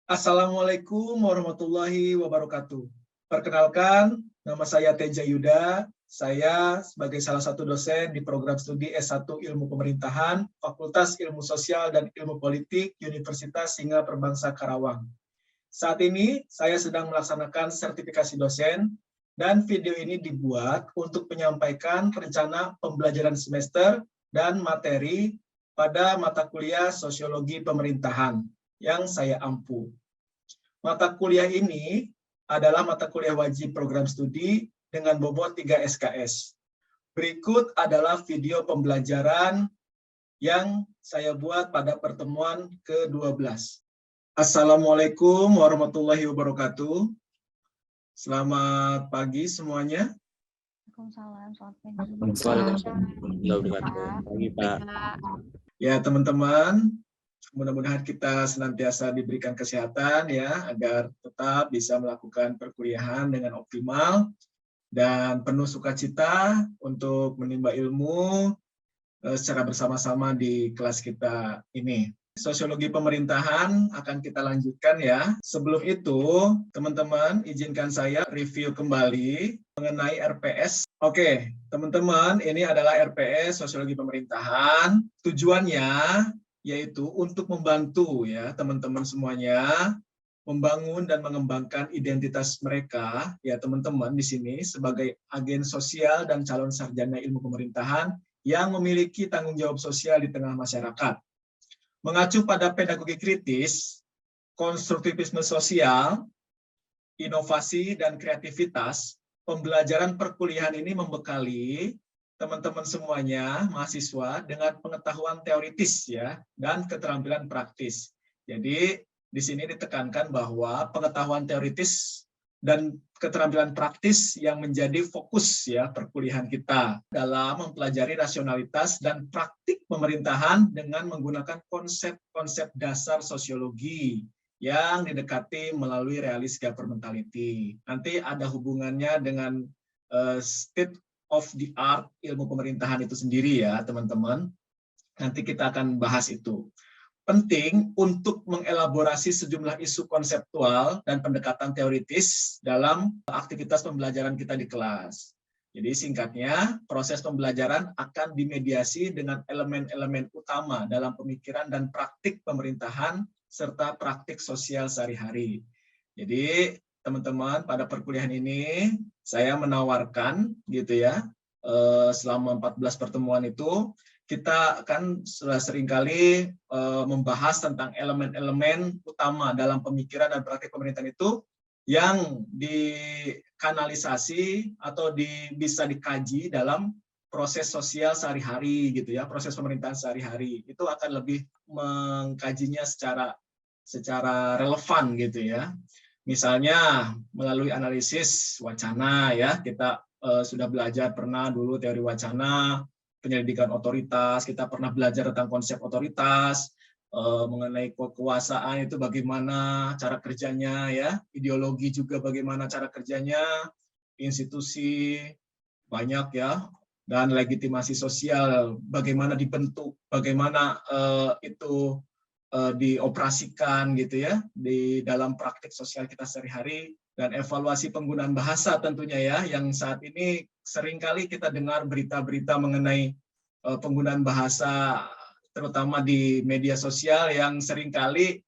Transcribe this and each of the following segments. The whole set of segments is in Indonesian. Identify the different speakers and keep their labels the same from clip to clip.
Speaker 1: Assalamualaikum warahmatullahi wabarakatuh. Perkenalkan, nama saya Teja Yuda. Saya sebagai salah satu dosen di program studi S1 Ilmu Pemerintahan, Fakultas Ilmu Sosial dan Ilmu Politik, Universitas Singha Perbangsa Karawang. Saat ini saya sedang melaksanakan sertifikasi dosen dan video ini dibuat untuk menyampaikan rencana pembelajaran semester dan materi pada mata kuliah Sosiologi Pemerintahan yang saya ampu. Mata kuliah ini adalah mata kuliah wajib program studi dengan bobot 3 SKS. Berikut adalah video pembelajaran yang saya buat pada pertemuan ke-12. Assalamualaikum warahmatullahi wabarakatuh. Selamat pagi semuanya.
Speaker 2: Waalaikumsalam, selamat pagi Pak.
Speaker 1: Ya teman-teman, mudah-mudahan kita senantiasa diberikan kesehatan ya, agar tetap bisa melakukan perkuliahan dengan optimal dan penuh sukacita untuk menimba ilmu secara bersama-sama di kelas kita ini. Sosiologi pemerintahan akan kita lanjutkan ya. Sebelum itu, teman-teman izinkan saya review kembali mengenai RPS. Oke, teman-teman, ini adalah RPS Sosiologi Pemerintahan. Tujuannya yaitu untuk membantu ya teman-teman semuanya membangun dan mengembangkan identitas mereka ya teman-teman di sini sebagai agen sosial dan calon sarjana ilmu pemerintahan yang memiliki tanggung jawab sosial di tengah masyarakat. Mengacu pada pedagogi kritis, konstruktivisme sosial, inovasi dan kreativitas, pembelajaran perkuliahan ini membekali teman-teman semuanya, mahasiswa, dengan pengetahuan teoritis ya dan keterampilan praktis. Jadi di sini ditekankan bahwa pengetahuan teoritis dan keterampilan praktis yang menjadi fokus ya perkuliahan kita dalam mempelajari rasionalitas dan praktik pemerintahan dengan menggunakan konsep-konsep dasar sosiologi yang didekati melalui realist governmentality. Nanti ada hubungannya dengan state of the art ilmu pemerintahan itu sendiri ya teman-teman. Nanti kita akan bahas itu. Penting untuk mengelaborasi sejumlah isu konseptual dan pendekatan teoritis dalam aktivitas pembelajaran kita di kelas. Jadi singkatnya, proses pembelajaran akan dimediasi dengan elemen-elemen utama dalam pemikiran dan praktik pemerintahan serta praktik sosial sehari-hari. Jadi teman-teman pada perkuliahan ini saya menawarkan gitu ya, selama 14 pertemuan itu kita akan sudah seringkali membahas tentang elemen-elemen utama dalam pemikiran dan praktik pemerintahan itu yang dikanalisasi atau bisa dikaji dalam proses sosial sehari-hari gitu ya, proses pemerintahan sehari-hari. Itu akan lebih mengkajinya secara relevan gitu ya. Misalnya melalui analisis wacana ya, kita sudah belajar pernah dulu teori wacana, penyelidikan otoritas, kita pernah belajar tentang konsep otoritas, mengenai kekuasaan itu bagaimana cara kerjanya ya, ideologi juga bagaimana cara kerjanya, institusi banyak ya, dan legitimasi sosial bagaimana dibentuk, bagaimana itu dioperasikan gitu ya di dalam praktik sosial kita sehari-hari, dan evaluasi penggunaan bahasa tentunya ya, yang saat ini seringkali kita dengar berita-berita mengenai penggunaan bahasa terutama di media sosial yang seringkali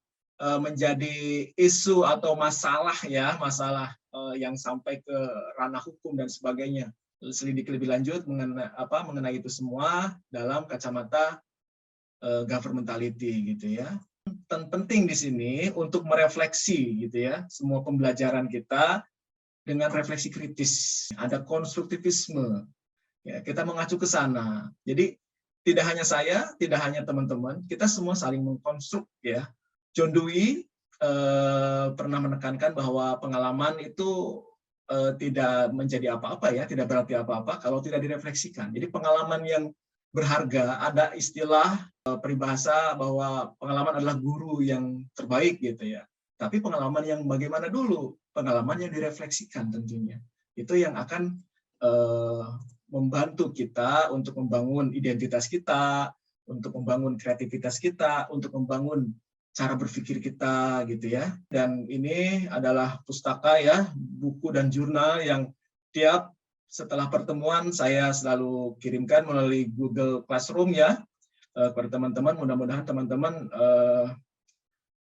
Speaker 1: menjadi isu atau masalah ya, masalah yang sampai ke ranah hukum dan sebagainya. Selidiki lebih lanjut mengenai itu semua dalam kacamata governmentality gitu ya. Penting di sini untuk merefleksi gitu ya semua pembelajaran kita dengan refleksi kritis. Ada konstruktivisme. Ya, kita mengacu ke sana. Jadi tidak hanya saya, tidak hanya teman-teman, kita semua saling mengkonstruk ya. John Dewey pernah menekankan bahwa pengalaman itu tidak menjadi apa-apa ya, tidak berarti apa-apa kalau tidak direfleksikan. Jadi pengalaman yang berharga, ada istilah peribahasa bahwa pengalaman adalah guru yang terbaik gitu ya. Tapi pengalaman yang bagaimana dulu? Pengalaman yang direfleksikan tentunya. Itu yang akan membantu kita untuk membangun identitas kita, untuk membangun kreativitas kita, untuk membangun cara berpikir kita gitu ya. Dan ini adalah pustaka ya, buku dan jurnal yang tiap setelah pertemuan saya selalu kirimkan melalui Google Classroom ya kepada teman-teman. Mudah-mudahan teman-teman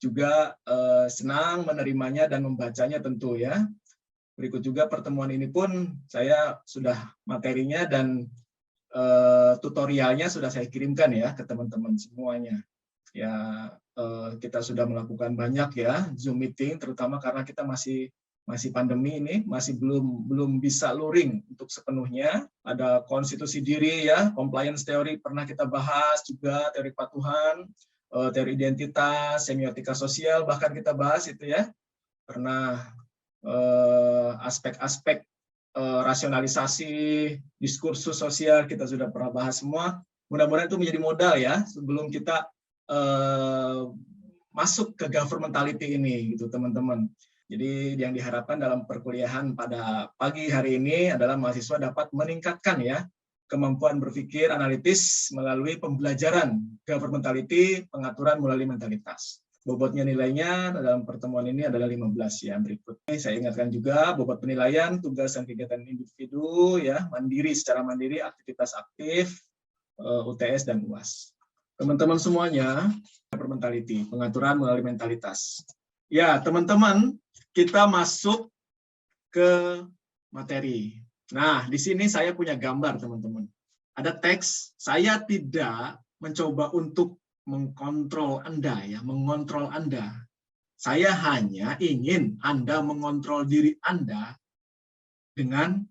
Speaker 1: juga senang menerimanya dan membacanya tentu ya. Berikut juga pertemuan ini pun saya sudah materinya dan tutorialnya sudah saya kirimkan ya ke teman-teman semuanya. Ya kita sudah melakukan banyak ya Zoom meeting, terutama karena kita masih pandemi ini, masih belum bisa luring untuk sepenuhnya. Ada konstitusi diri ya, compliance teori pernah kita bahas juga, teori kepatuhan, teori identitas, semiotika sosial bahkan kita bahas itu ya. Pernah aspek-aspek rasionalisasi, diskursus sosial kita sudah pernah bahas semua. Mudah-mudahan itu menjadi modal ya sebelum kita masuk ke governmentality ini gitu teman-teman. Jadi yang diharapkan dalam perkuliahan pada pagi hari ini adalah mahasiswa dapat meningkatkan ya kemampuan berpikir analitis melalui pembelajaran governmentality, pengaturan melalui mentalitas. Bobotnya nilainya dalam pertemuan ini adalah 15 ya. Berikut saya ingatkan juga bobot penilaian tugas dan kegiatan individu ya, secara mandiri, aktivitas aktif, UTS dan UAS. Teman-teman semuanya, governmentality, pengaturan melalui mentalitas. Ya, teman-teman, kita masuk ke materi. Nah, di sini saya punya gambar, teman-teman. Ada teks, saya tidak mencoba untuk mengontrol Anda ya, mengontrol Anda. Saya hanya ingin Anda mengontrol diri Anda dengan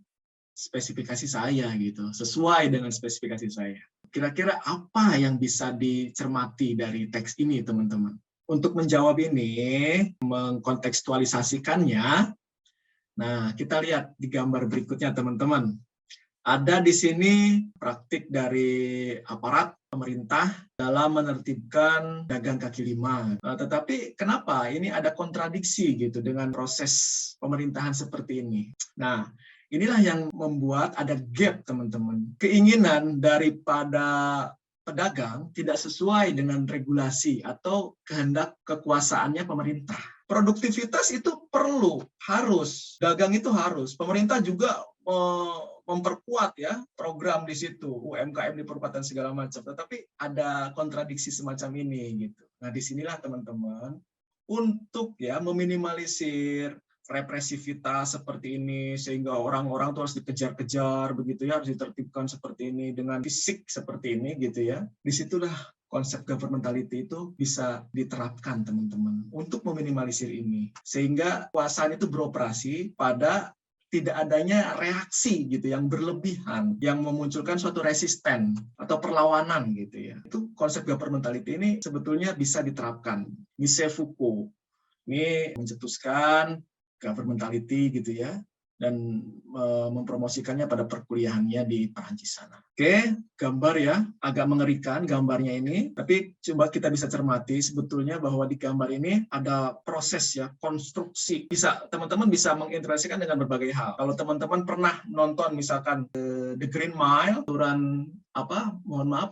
Speaker 1: spesifikasi saya gitu, sesuai dengan spesifikasi saya. Kira-kira apa yang bisa dicermati dari teks ini, teman-teman? Untuk menjawab ini, mengkontekstualisasikannya, nah kita lihat di gambar berikutnya, teman-teman. Ada di sini praktik dari aparat pemerintah dalam menertibkan dagang kaki lima. Nah, tetapi kenapa ini ada kontradiksi gitu dengan proses pemerintahan seperti ini? Nah, inilah yang membuat ada gap, teman-teman. Keinginan daripada pedagang tidak sesuai dengan regulasi atau kehendak kekuasaannya pemerintah. Produktivitas itu perlu, harus. Dagang itu harus. Pemerintah juga memperkuat ya program di situ, UMKM diperkuat dan segala macam. Tetapi ada kontradiksi semacam ini gitu. Nah, disinilah teman-teman untuk ya meminimalisir represivitas seperti ini sehingga orang-orang tuh harus dikejar-kejar begitu ya, harus ditertibkan seperti ini dengan fisik seperti ini gitu ya. Disitulah konsep governmentality itu bisa diterapkan teman-teman untuk meminimalisir ini sehingga kekuasaan itu beroperasi pada tidak adanya reaksi gitu yang berlebihan yang memunculkan suatu resisten atau perlawanan gitu ya. Itu konsep governmentality ini sebetulnya bisa diterapkan. Michel Foucault ini mencetuskan governmentality gitu ya dan mempromosikannya pada perkuliahannya di Perancis sana. Oke, gambar ya, agak mengerikan gambarnya ini, tapi coba kita bisa cermati sebetulnya bahwa di gambar ini ada proses ya, konstruksi. Teman-teman bisa mengintegrasikan dengan berbagai hal. Kalau teman-teman pernah nonton misalkan The Green Mile, aturan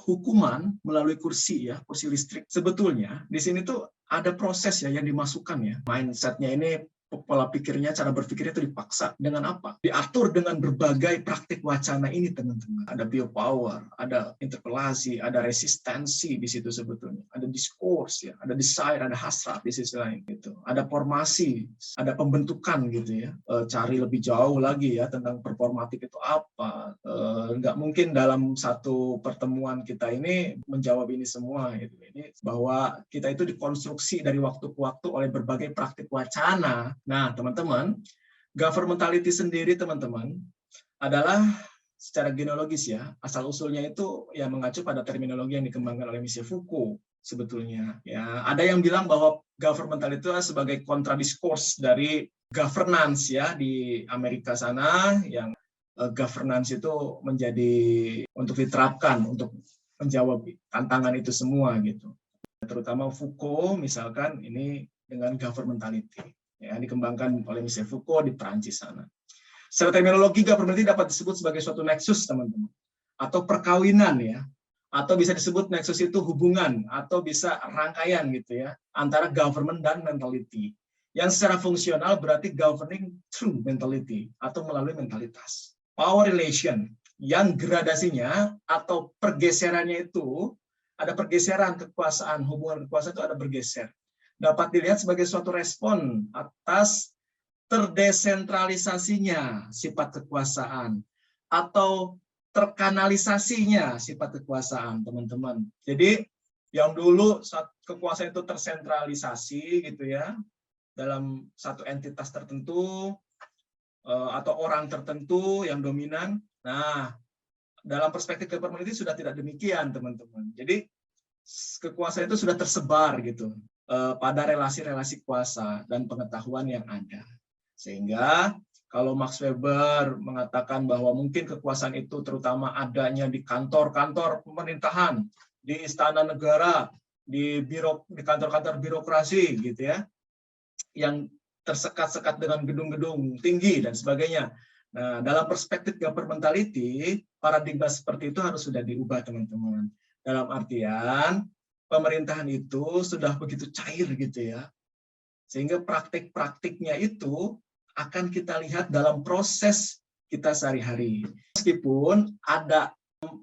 Speaker 1: hukuman melalui kursi ya, kursi listrik. Sebetulnya di sini tuh ada proses ya yang dimasukkan ya. Mindsetnya ini, pola pikirnya, cara berpikirnya itu dipaksa. Dengan apa? Diatur dengan berbagai praktik wacana ini, teman-teman. Ada biopower, ada interpelasi, ada resistensi di situ sebetulnya. Ada diskurs, ya, ada desire, ada hasrat di sisi lain. Gitu. Ada formasi, ada pembentukan gitu ya. Cari lebih jauh lagi ya tentang performatif itu apa. Nggak mungkin dalam satu pertemuan kita ini menjawab ini semua. Gitu. Ini bahwa kita itu dikonstruksi dari waktu ke waktu oleh berbagai praktik wacana. Nah, teman-teman, governmentality sendiri, teman-teman, adalah secara genealogis ya, asal-usulnya itu ya mengacu pada terminologi yang dikembangkan oleh Michel Foucault sebetulnya. Ya, ada yang bilang bahwa governmentality itu sebagai kontradiskursus dari governance ya di Amerika sana, yang governance itu menjadi untuk diterapkan untuk menjawab tantangan itu semua gitu. Terutama Foucault misalkan ini dengan governmentality. Ya, dikembangkan oleh Michel Foucault di Perancis sana. Secara terminologi, governmentality dapat disebut sebagai suatu nexus, teman-teman, atau perkawinan ya, Atau bisa disebut nexus itu hubungan atau bisa rangkaian gitu ya antara government dan mentality. Yang secara fungsional berarti governing through mentality atau melalui mentalitas. Power relation yang gradasinya atau pergeserannya itu ada pergeseran kekuasaan, hubungan kekuasaan itu ada bergeser. Dapat dilihat sebagai suatu respon atas terdesentralisasinya sifat kekuasaan atau terkanalisasinya sifat kekuasaan, teman-teman. Jadi yang dulu saat kekuasaan itu tersentralisasi gitu ya, dalam satu entitas tertentu atau orang tertentu yang dominan. Nah, dalam perspektif government sudah tidak demikian, teman-teman. Jadi kekuasaan itu sudah tersebar gitu pada relasi-relasi kuasa dan pengetahuan yang ada. Sehingga kalau Max Weber mengatakan bahwa mungkin kekuasaan itu terutama adanya di kantor-kantor pemerintahan, di istana negara, di kantor-kantor birokrasi gitu ya, yang tersekat-sekat dengan gedung-gedung tinggi dan sebagainya. Nah, dalam perspektif governmentality, paradigma seperti itu harus sudah diubah, teman-teman. Dalam artian, pemerintahan itu sudah begitu cair gitu ya, sehingga praktik-praktiknya itu akan kita lihat dalam proses kita sehari-hari. Meskipun ada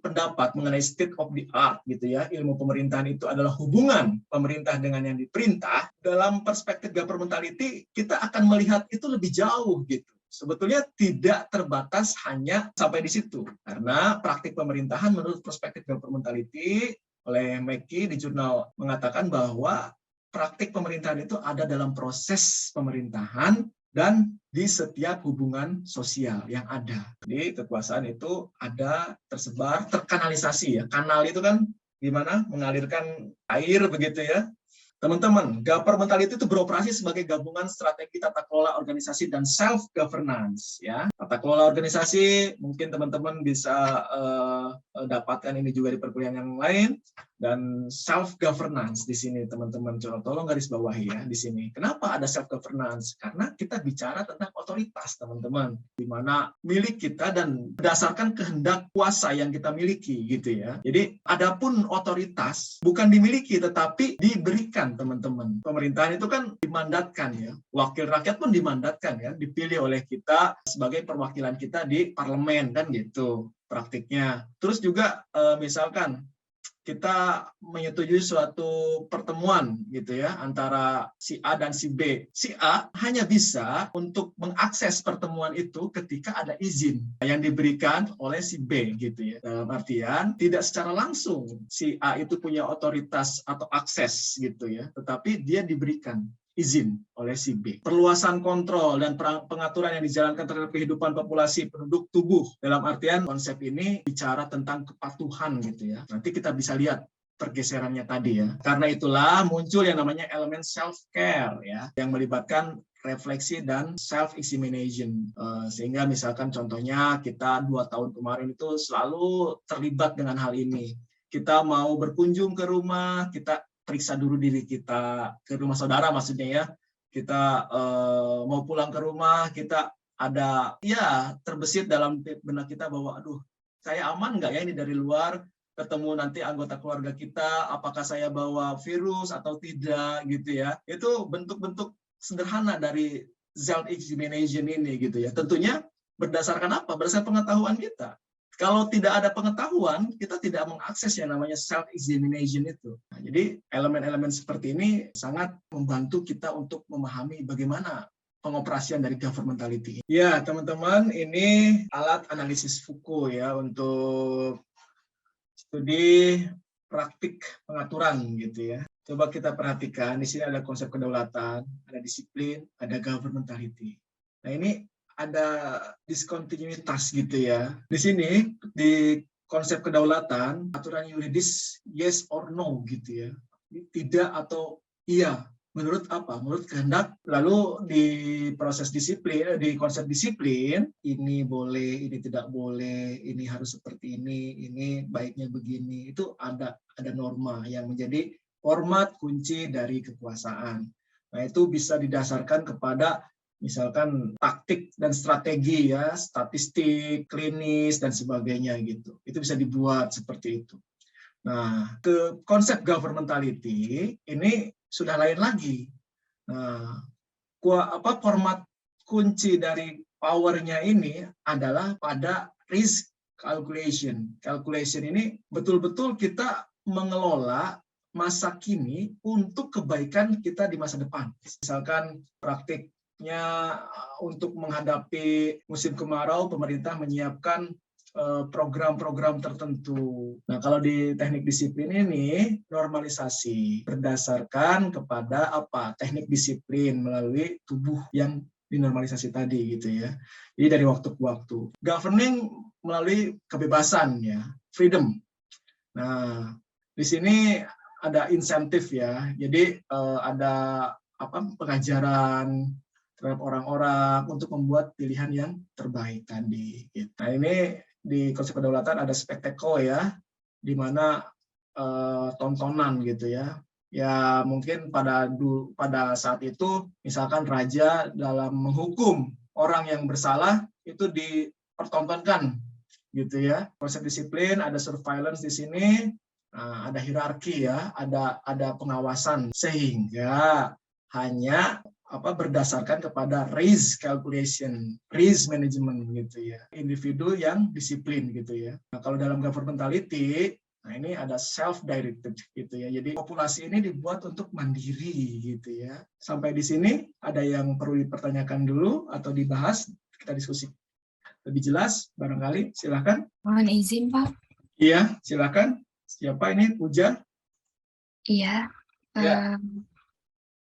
Speaker 1: pendapat mengenai state of the art gitu ya, ilmu pemerintahan itu adalah hubungan pemerintah dengan yang diperintah, dalam perspektif governmentality kita akan melihat itu lebih jauh gitu. Sebetulnya tidak terbatas hanya sampai di situ, karena praktik pemerintahan menurut perspektif governmentality oleh Mackey di jurnal mengatakan bahwa praktik pemerintahan itu ada dalam proses pemerintahan dan di setiap hubungan sosial yang ada. Jadi kekuasaan itu ada, tersebar, terkanalisasi ya. Kanal itu kan gimana? Mengalirkan air begitu ya. Teman-teman, governmentality itu beroperasi sebagai gabungan strategi tata kelola organisasi dan self-governance. Ya. Tata kelola organisasi, mungkin teman-teman bisa dapatkan ini juga di perkuliahan yang lain. Dan self-governance di sini, teman-teman. Tolong garis bawahi ya di sini. Kenapa ada self-governance? Karena kita bicara tentang otoritas, teman-teman. Di mana milik kita dan berdasarkan kehendak kuasa yang kita miliki, gitu ya. Jadi, adapun otoritas bukan dimiliki, tetapi diberikan, teman-teman. Pemerintahan itu kan dimandatkan ya, wakil rakyat pun dimandatkan ya, dipilih oleh kita sebagai perwakilan kita di parlemen kan gitu praktiknya. Terus juga misalkan kita menyetujui suatu pertemuan gitu ya antara si A dan si B. Si A hanya bisa untuk mengakses pertemuan itu ketika ada izin yang diberikan oleh si B gitu ya. Dalam artian tidak secara langsung si A itu punya otoritas atau akses gitu ya, tetapi dia diberikan izin oleh si B. Perluasan kontrol dan pengaturan yang dijalankan terhadap kehidupan populasi penduduk tubuh. Dalam artian konsep ini bicara tentang kepatuhan gitu ya. Nanti kita bisa lihat pergeserannya tadi ya. Karena itulah muncul yang namanya elemen self-care ya, yang melibatkan refleksi dan self-examination. Sehingga misalkan contohnya kita 2 tahun kemarin itu selalu terlibat dengan hal ini. Kita mau berkunjung ke rumah, kita periksa dulu diri kita, ke rumah saudara maksudnya ya. Kita mau pulang ke rumah, kita ada ya terbesit dalam benak kita bahwa aduh, saya aman nggak ya ini dari luar, ketemu nanti anggota keluarga kita, apakah saya bawa virus atau tidak gitu ya. Itu bentuk-bentuk sederhana dari self-examination ini gitu ya. Tentunya berdasarkan apa? Berdasarkan pengetahuan kita. Kalau tidak ada pengetahuan, kita tidak mengakses yang namanya self-examination itu. Nah, jadi elemen-elemen seperti ini sangat membantu kita untuk memahami bagaimana pengoperasian dari governmentality. Ya, teman-teman, ini alat analisis Foucault ya untuk studi praktik pengaturan gitu ya. Coba kita perhatikan, di sini ada konsep kedaulatan, ada disiplin, ada governmentality. Nah, ini ada diskontinuitas gitu ya. Di sini, di konsep kedaulatan, aturan yuridis yes or no gitu ya. Tidak atau iya. Menurut apa? Menurut kehendak. Lalu di proses disiplin, di konsep disiplin, ini boleh, ini tidak boleh, ini harus seperti ini baiknya begini. Itu ada norma yang menjadi format kunci dari kekuasaan. Nah, itu bisa didasarkan kepada misalkan taktik dan strategi ya, statistik, klinis dan sebagainya gitu. Itu bisa dibuat seperti itu. Nah, ke konsep governmentality ini sudah lain lagi. Nah, format kunci dari powernya ini adalah pada risk calculation. Calculation ini betul-betul kita mengelola masa kini untuk kebaikan kita di masa depan. Misalkan praktiknya untuk menghadapi musim kemarau, pemerintah menyiapkan program-program tertentu. Nah, kalau di teknik disiplin ini normalisasi berdasarkan kepada apa? Teknik disiplin melalui tubuh yang dinormalisasi tadi gitu ya. Jadi dari waktu ke waktu. Governing melalui kebebasan ya, freedom. Nah, di sini ada insentif ya. Jadi ada pengajaran terhadap orang-orang untuk membuat pilihan yang terbaik tadi. Nah, ini di konsep kedaulatan ada spektakel ya, di mana tontonan gitu ya. Ya mungkin pada saat itu misalkan raja dalam menghukum orang yang bersalah itu dipertontonkan gitu ya. Konsep disiplin, ada surveillance di sini, ada hierarki ya, ada pengawasan sehingga hanya berdasarkan kepada risk calculation, risk management gitu ya. Individu yang disiplin gitu ya. Nah, kalau dalam governmentality, nah ini ada self-directed gitu ya. Jadi populasi ini dibuat untuk mandiri gitu ya. Sampai di sini ada yang perlu dipertanyakan dulu atau dibahas, kita diskusi lebih jelas barangkali. Silakan.
Speaker 2: Mohon izin, Pak.
Speaker 1: Iya, silakan. Siapa ini? Puja?
Speaker 2: Iya.
Speaker 1: Ya.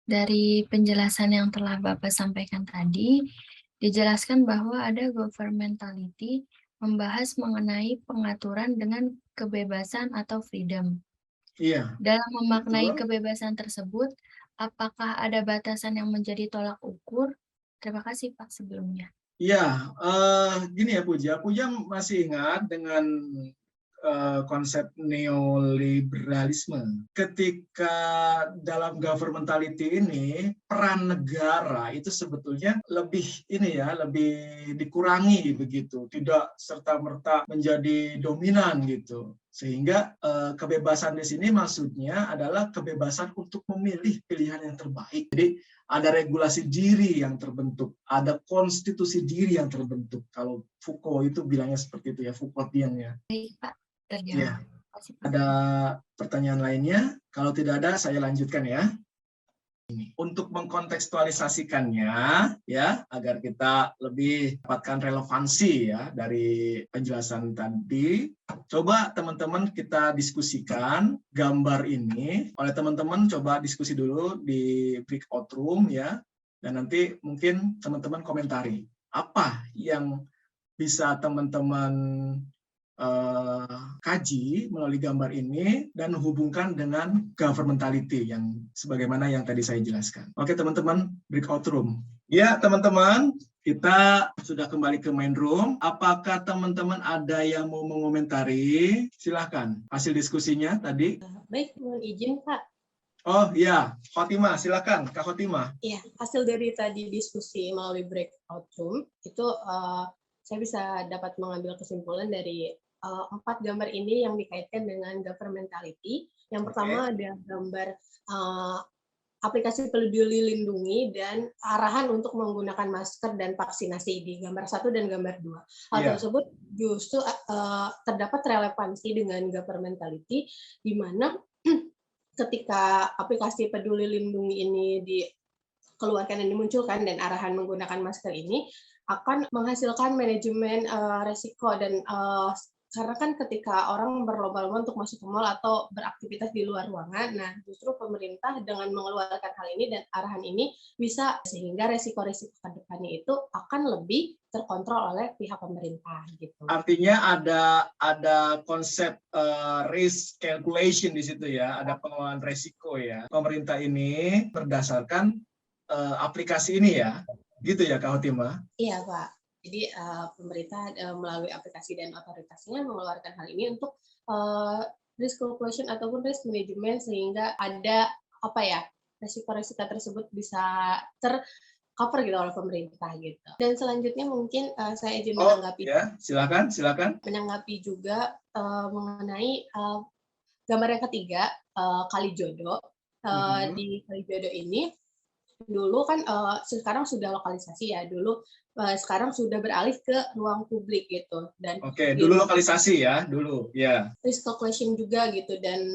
Speaker 2: Dari penjelasan yang telah Bapak sampaikan tadi, dijelaskan bahwa ada governmentality membahas mengenai pengaturan dengan kebebasan atau freedom.
Speaker 1: Iya.
Speaker 2: Dalam memaknai
Speaker 1: Betul.
Speaker 2: kebebasan tersebut, apakah ada batasan yang menjadi tolak ukur? Terima kasih, Pak, sebelumnya.
Speaker 1: Iya, gini ya Puja. Puja masih ingat dengan konsep neoliberalisme. Ketika dalam governmentality ini peran negara itu sebetulnya lebih dikurangi begitu, tidak serta-merta menjadi dominan gitu. Sehingga kebebasan di sini maksudnya adalah kebebasan untuk memilih pilihan yang terbaik. Jadi ada regulasi diri yang terbentuk, ada konstitusi diri yang terbentuk. Kalau Foucault itu bilangnya seperti itu ya, Foucaultian ya.
Speaker 2: Baik, Pak.
Speaker 1: Iya. Ada pertanyaan lainnya? Kalau tidak ada, saya lanjutkan ya. Untuk mengkontekstualisasikannya, ya, agar kita lebih dapatkan relevansi ya dari penjelasan tadi, coba teman-teman kita diskusikan gambar ini. Oleh teman-teman, coba diskusi dulu di breakout room ya, dan nanti mungkin teman-teman komentari apa yang bisa teman-teman kaji melalui gambar ini dan hubungkan dengan governmentality yang sebagaimana yang tadi saya jelaskan. Oke teman-teman, breakout room. Ya teman-teman, kita sudah kembali ke main room. Apakah teman-teman ada yang mau mengomentari? Silahkan, hasil diskusinya tadi.
Speaker 3: Baik, mohon izin Pak.
Speaker 1: Oh iya, Khotimah, silakan Kak Khotimah.
Speaker 3: Iya, hasil dari tadi diskusi melalui breakout room, itu saya bisa dapat mengambil kesimpulan dari 4 gambar ini yang dikaitkan dengan governmentality. Yang pertama ada gambar aplikasi peduli lindungi dan arahan untuk menggunakan masker dan vaksinasi di gambar 1 dan gambar 2. Hal tersebut justru terdapat relevansi dengan governmentality, di mana ketika aplikasi peduli lindungi ini dikeluarkan dan dimunculkan dan arahan menggunakan masker ini akan menghasilkan manajemen resiko dan karena kan ketika orang berlomba-lomba untuk masuk ke mal atau beraktivitas di luar ruangan, nah justru pemerintah dengan mengeluarkan hal ini dan arahan ini bisa sehingga resiko-resiko ke depannya itu akan lebih terkontrol oleh pihak pemerintah gitu.
Speaker 1: Artinya ada konsep risk calculation di situ ya, ada pengelolaan resiko ya. Pemerintah ini berdasarkan aplikasi ini ya, gitu ya Kak Khotimah?
Speaker 3: Iya Pak. Jadi pemerintah melalui aplikasi dan otoritasnya mengeluarkan hal ini untuk risk calculation ataupun risk management sehingga ada resiko-resiko tersebut bisa tercover gitu oleh pemerintah gitu. Dan selanjutnya mungkin saya izin menanggapi.
Speaker 1: Ya, silakan.
Speaker 3: Menanggapi juga mengenai gambar yang ketiga, Kalijodo. Di Kalijodo ini dulu kan sekarang sudah lokalisasi ya, dulu sekarang sudah beralih ke ruang publik gitu, dan
Speaker 1: Oke, dulu lokalisasi ya, dulu ya.
Speaker 3: risk calculation juga gitu, dan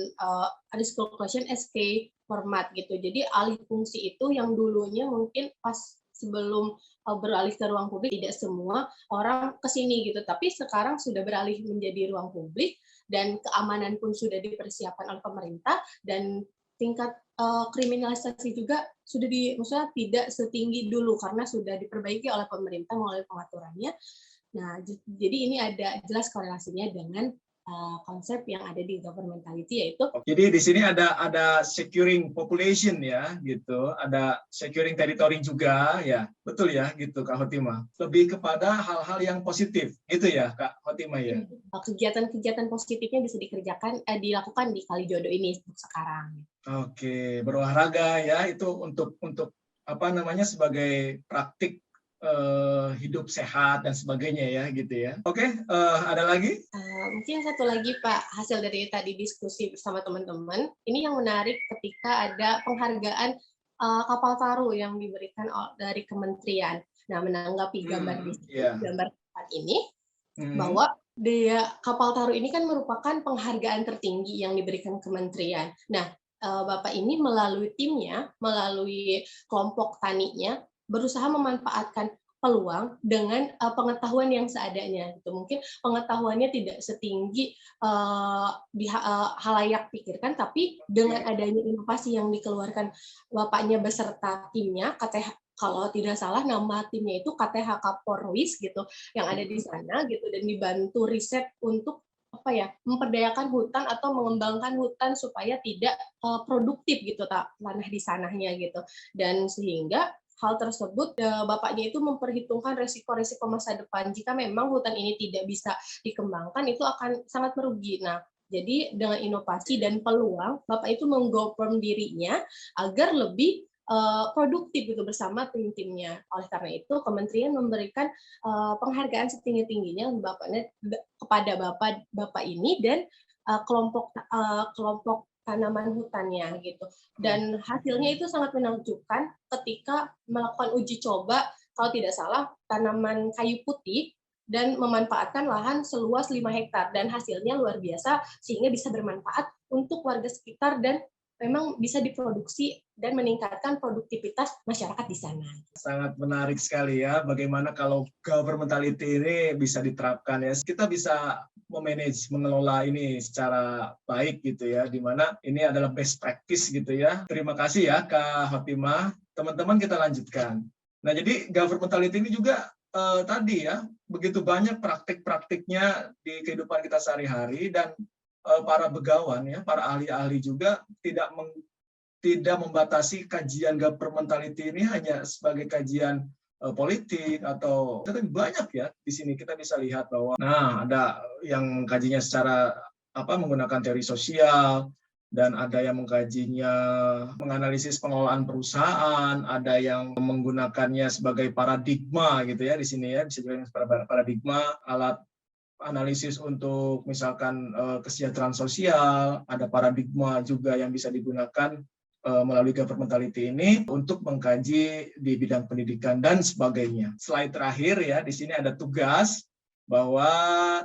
Speaker 3: risk calculation SK format gitu. Jadi alih fungsi itu yang dulunya mungkin pas sebelum beralih ke ruang publik tidak semua orang ke sini gitu, tapi sekarang sudah beralih menjadi ruang publik dan keamanan pun sudah dipersiapkan oleh pemerintah, dan tingkat kriminalisasi juga sudah maksudnya tidak setinggi dulu karena sudah diperbaiki oleh pemerintah melalui pengaturannya. Nah, jadi ini ada jelas korelasinya dengan konsep yang ada di governmentality, yaitu
Speaker 1: jadi di sini ada securing population ya gitu, ada securing territory juga ya, betul ya gitu Kak Khotimah. Lebih kepada hal-hal yang positif gitu ya Kak Khotimah ya.
Speaker 3: kegiatan-kegiatan positifnya bisa dilakukan di Kalijodo ini untuk sekarang.
Speaker 1: Oke, berolahraga ya itu untuk apa namanya sebagai praktik hidup sehat dan sebagainya ya gitu ya. Oke, ada lagi?
Speaker 3: Mungkin satu lagi Pak, hasil dari tadi diskusi bersama teman-teman, ini yang menarik ketika ada penghargaan kapal taru yang diberikan dari kementerian. Nah, menanggapi gambar gambar ini, bahwa kapal taru ini kan merupakan penghargaan tertinggi yang diberikan kementerian. Nah, Bapak ini melalui timnya, melalui kelompok taninya, berusaha memanfaatkan peluang dengan pengetahuan yang seadanya. Gitu. Mungkin pengetahuannya tidak setinggi halayak pikirkan, tapi dengan adanya inovasi yang dikeluarkan Bapaknya beserta timnya, kalau tidak salah nama timnya itu KTH Kaporwis gitu, yang ada di sana gitu, dan dibantu riset untuk memperdayakan hutan atau mengembangkan hutan supaya tidak produktif gitu tanah di sananya gitu. Dan sehingga hal tersebut Bapaknya itu memperhitungkan resiko-resiko masa depan. Jika memang hutan ini tidak bisa dikembangkan, itu akan sangat merugi. Nah, jadi dengan inovasi dan peluang, Bapak itu menggoperm dirinya agar lebih produktif gitu bersama tim-timnya. Oleh karena itu, kementerian memberikan penghargaan setinggi-tingginya kepada Bapak ini dan kelompok tanaman hutannya gitu. Dan hasilnya itu sangat menakjubkan ketika melakukan uji coba, kalau tidak salah, tanaman kayu putih dan memanfaatkan lahan seluas 5 hektar, dan hasilnya luar biasa sehingga bisa bermanfaat untuk warga sekitar dan memang bisa diproduksi dan meningkatkan produktivitas masyarakat di sana.
Speaker 1: Sangat menarik sekali ya, bagaimana kalau governmentality ini bisa diterapkan ya. Kita bisa memanage, mengelola ini secara baik gitu ya, di mana ini adalah best practice gitu ya. Terima kasih ya Kak Khotimah. Teman-teman kita lanjutkan. Nah jadi governmentality ini juga tadi ya, begitu banyak praktik-praktiknya di kehidupan kita sehari-hari, dan para begawan ya, para ahli-ahli juga tidak membatasi kajian governmentality ini hanya sebagai kajian politik atau, tapi banyak ya di sini kita bisa lihat bahwa ada yang kajinya secara menggunakan teori sosial, dan ada yang mengkajinya menganalisis pengelolaan perusahaan, ada yang menggunakannya sebagai paradigma gitu ya di sini ya, bisa juga paradigma, alat analisis untuk misalkan kesejahteraan sosial, ada paradigma juga yang bisa digunakan melalui governmentality ini untuk mengkaji di bidang pendidikan dan sebagainya. Slide terakhir ya, di sini ada tugas bahwa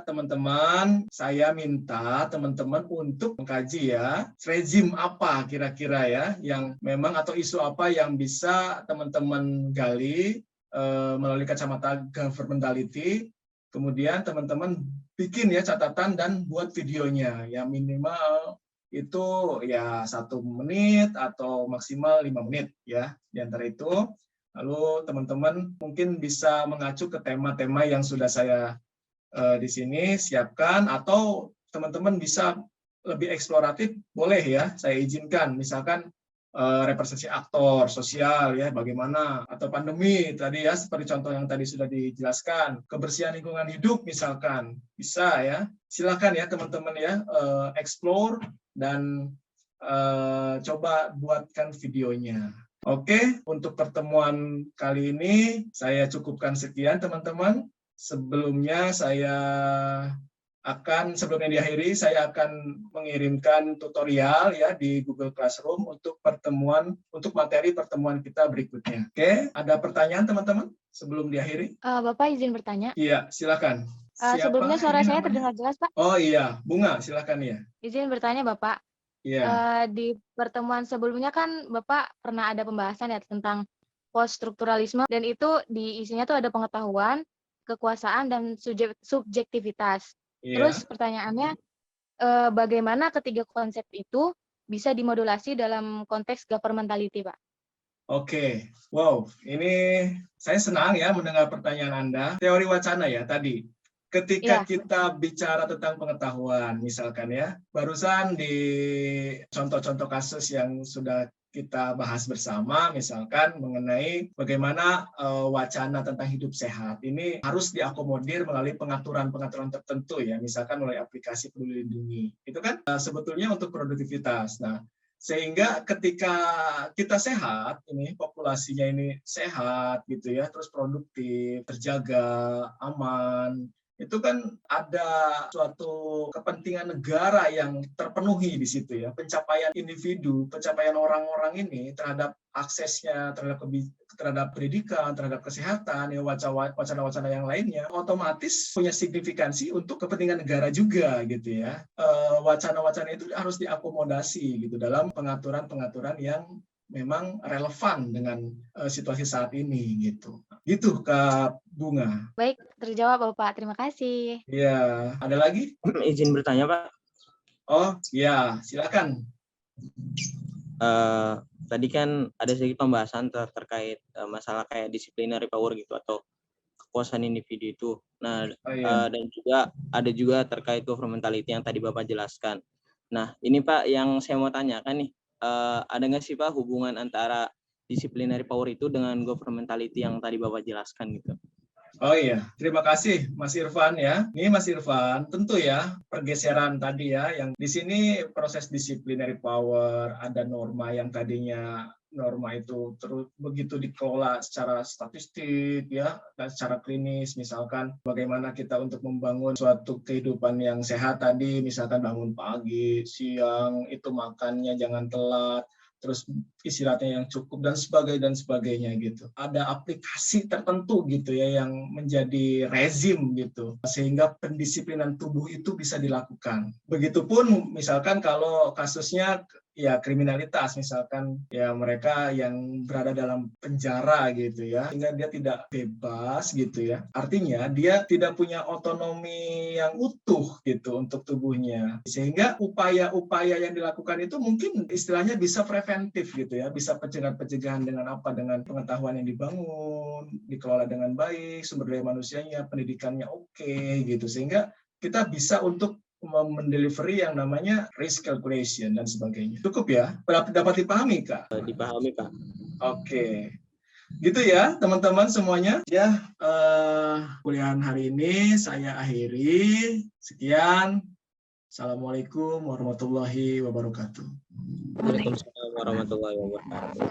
Speaker 1: teman-teman, saya minta teman-teman untuk mengkaji ya, rezim apa kira-kira ya, yang memang atau isu apa yang bisa teman-teman gali melalui kacamata governmentality. Kemudian teman-teman bikin ya catatan dan buat videonya, ya minimal itu ya 1 menit atau maksimal 5 menit ya di antara itu. Lalu teman-teman mungkin bisa mengacu ke tema-tema yang sudah saya di sini siapkan, atau teman-teman bisa lebih eksploratif, boleh ya, saya izinkan, misalkan representasi aktor sosial ya, bagaimana, atau pandemi tadi ya, seperti contoh yang tadi sudah dijelaskan, kebersihan lingkungan hidup misalkan, bisa ya, silakan ya teman-teman ya, explore dan coba buatkan videonya. Oke, untuk pertemuan kali ini saya cukupkan sekian teman-teman. Sebelumnya saya sebelumnya diakhiri, saya akan mengirimkan tutorial ya di Google Classroom untuk materi pertemuan kita berikutnya. Oke, ada pertanyaan teman-teman sebelum diakhiri?
Speaker 2: Bapak izin bertanya.
Speaker 1: Iya, silakan.
Speaker 2: Sebelumnya suara
Speaker 1: Ini
Speaker 2: saya
Speaker 1: namanya?
Speaker 2: terdengar jelas, Pak.
Speaker 1: Oh iya, Bunga, silakan ya.
Speaker 2: Izin bertanya, Bapak.
Speaker 1: Iya.
Speaker 2: Di pertemuan sebelumnya kan Bapak pernah ada pembahasan ya tentang post-strukturalisme, dan itu isinya tuh ada pengetahuan, kekuasaan, dan subjektivitas.
Speaker 1: Iya.
Speaker 2: Terus pertanyaannya, bagaimana ketiga konsep itu bisa dimodulasi dalam konteks governmentality, Pak?
Speaker 1: Oke, wow, ini saya senang ya mendengar pertanyaan Anda. Teori wacana ya tadi. Ketika
Speaker 2: Iya.
Speaker 1: kita bicara tentang pengetahuan, misalkan ya, barusan di contoh-contoh kasus yang sudah kita bahas bersama, misalkan mengenai bagaimana wacana tentang hidup sehat ini harus diakomodir melalui pengaturan-pengaturan tertentu ya, misalkan melalui aplikasi Peduli Lindungi. Itu kan sebetulnya untuk produktivitas. Nah, sehingga ketika kita sehat, ini populasinya ini sehat gitu ya, terus produktif, terjaga, aman, itu kan ada suatu kepentingan negara yang terpenuhi di situ ya, pencapaian individu, pencapaian orang-orang ini terhadap aksesnya terhadap pendidikan, terhadap kesehatan, ya wacana-wacana yang lainnya, otomatis punya signifikansi untuk kepentingan negara juga gitu ya. Wacana-wacana itu harus diakomodasi gitu dalam pengaturan-pengaturan yang memang relevan dengan situasi saat ini gitu. Gitu Kak Bunga.
Speaker 2: Baik, terjawab Bapak. Terima kasih.
Speaker 1: Iya, ada lagi?
Speaker 4: Izin bertanya, Pak.
Speaker 1: Oh, ya, silakan.
Speaker 4: Tadi kan ada sedikit pembahasan terkait masalah kayak disciplinary power gitu atau kekuasaan individu itu. Nah, dan juga ada juga terkait governmentality yang tadi Bapak jelaskan. Nah, ini Pak yang saya mau tanyakan nih, ada nggak sih Pak hubungan antara disciplinary power itu dengan governmentality yang tadi Bapak jelaskan gitu?
Speaker 1: Oh iya, terima kasih Mas Irfan ya. Ini Mas Irfan, tentu ya pergeseran tadi ya, yang di sini proses disciplinary power, ada norma yang tadinya norma itu terus begitu dikelola secara statistik ya, dan secara klinis, misalkan bagaimana kita untuk membangun suatu kehidupan yang sehat tadi, misalkan bangun pagi, siang, itu makannya jangan telat, terus istirahatnya yang cukup dan sebagainya gitu. Ada aplikasi tertentu gitu ya yang menjadi rezim gitu sehingga pendisiplinan tubuh itu bisa dilakukan. Begitupun misalkan kalau kasusnya ya kriminalitas, misalkan ya mereka yang berada dalam penjara gitu ya, sehingga dia tidak bebas gitu ya. Artinya dia tidak punya otonomi yang utuh gitu untuk tubuhnya. Sehingga upaya-upaya yang dilakukan itu mungkin istilahnya bisa preventif gitu ya, bisa pencegahan dengan apa? Dengan pengetahuan yang dibangun, dikelola dengan baik, sumber daya manusianya, pendidikannya oke gitu. Sehingga kita bisa untuk mendelivery yang namanya risk calculation dan sebagainya. Cukup ya? Dapat dipahami, Kak?
Speaker 4: Dipahami, Pak.
Speaker 1: Oke. Gitu ya, teman-teman semuanya. Ya, kuliahan hari ini saya akhiri. Sekian. Assalamualaikum warahmatullahi wabarakatuh.
Speaker 4: Waalaikumsalam warahmatullahi wabarakatuh.